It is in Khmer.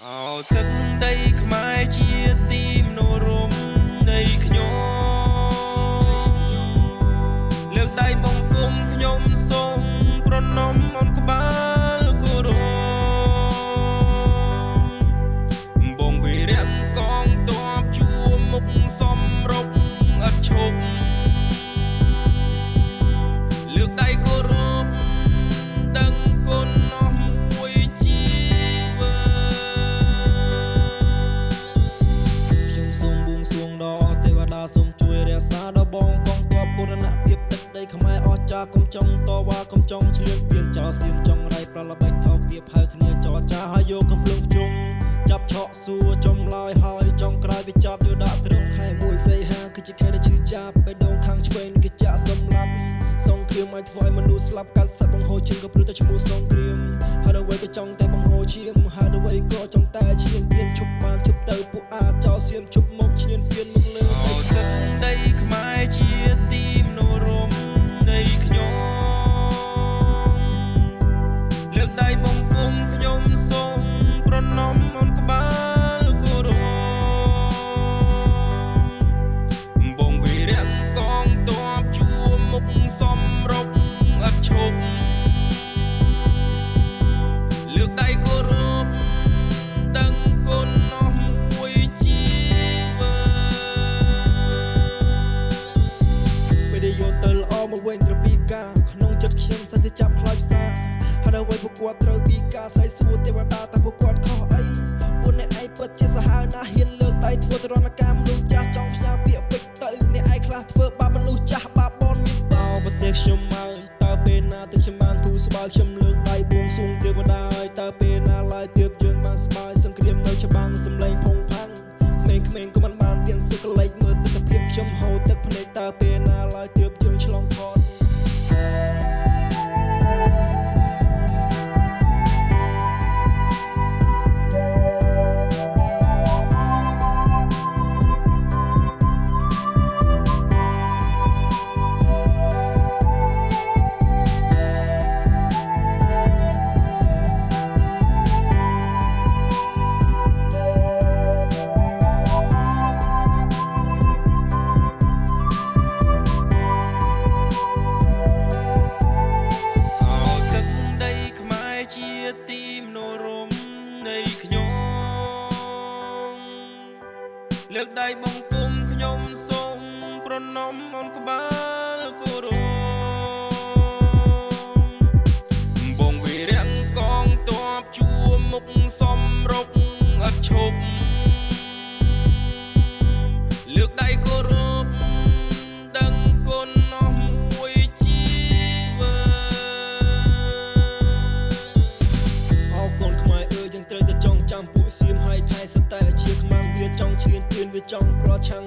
ទឹកដីខ្មែរជាទីមនោរម្យនៃខ្ញុំលើកដៃបង្គំខ្ញុំសូមប្រណម្យអនក្បាលគោរពបងវីរៈកងទ័ពជួរមុខសំរុកឥតឈប់លើកដៃគោរពដឹងគុណអស់មួយជីវិតខ្ញុំសូមបួងសួងដល់ទេវតាសូមជួយរក្សាដល់បងកងទ័ពបុរណភាពទឹកដីខ្មែរអស្ចារ្យកុំចង់តវ៉ាកុំចង់ឈ្លានពានចោលសៀមចង់រៃប្រល្បិចថោកទាបហៅគ្នាចរចាហើយយកកំភ្លើងជុំចាប់ឆក់សួរចំឡើយហើយចង់ក្រោយវាចាប់យកដាក់ត្រង់ខែមួយសីហាគឺជាខែដែលឈឺចាប់បេះដូងខាងឆ្វេងគេចាក់សម្លាប់សង្គ្រាមឲ្យធ្វើឲ្យមនុស្សស្លាប់កាត់សត្វបង្ហូរឈាមក៏ព្រឹកតែឈ្មោះសង្គ្រាមហើយអ្វីក៏ចង់តែបង្ហូរឈាមហើយអ្វីក៏ចង់តែឈ្លានពានឈប់បានឈប់ទៅពួកអាចចោលសៀមឈប់មកឈ្លានពានមកលើទឹកដីខ្មែរជាទីមនោរម្យនៃខ្ញុំលើកដៃបង្គំខ្ញុំសូមប្រណម្យអនក្បាលគោរពបងវីរៈកងទ័ពជួរមុខសំរុកឥតឈប់លើកដៃគោរពដឹងគុណអស់មួយជីវិតពេលដែលយកទៅល្អមកវិញត្រពីការក្នុងចិត្តខ្ញុំសឹកចាប់ខ្លោចផ្សាហើយអ្វីពួកគាត់ត្រូវពីការសៃសួរទេវតាតែពួកគាត់ខុសអីពួកអ្នកឯងពិតជាសាហាវណាស់ហ៊ានលើកដៃធ្វើទរណកម្មមនុស្សចាស់ចង់ផ្ញើពាក្យពេចទៅអ្នកឯងខ្លះធ្វើបាបមនុស្សចាស់បាបបនមានតោប្រទេសខ្ញុំមកតើពេលណាទៅខ្ញុំបានទូស្បើខ្ញុំលើកដៃបួងសួងទេវតាហើយតើពេលណាឡើយទើបយើងបានស្បើយសង្គ្រាមនៅច្បាំងសំឡេងផុងផាំងក្មេងៗក៏មិនបានទៀនសឹកលេចមើលទិដ្ឋភាពខ្ញុំហូរទឹកភ្នែកតើពេលណាឡើយទើបយើងឆ្លងផុតជាទីមនោរម្យនៃខ្ញុំលើកដៃបង្គំខ្ញុំសូមប្រណម្យអនក្បាលគោរពបងវីរៈកងទ័ពជួរមុខសំរុកឥតឈប់លើកដៃគោរពដឹងគុណអស់មួយជីវិតត្រូវតែចងចាំពួកសៀមហើយថៃសតែជាខ្មាំងវាចង់ឈ្លានពានវាចង់ប្រឆាំង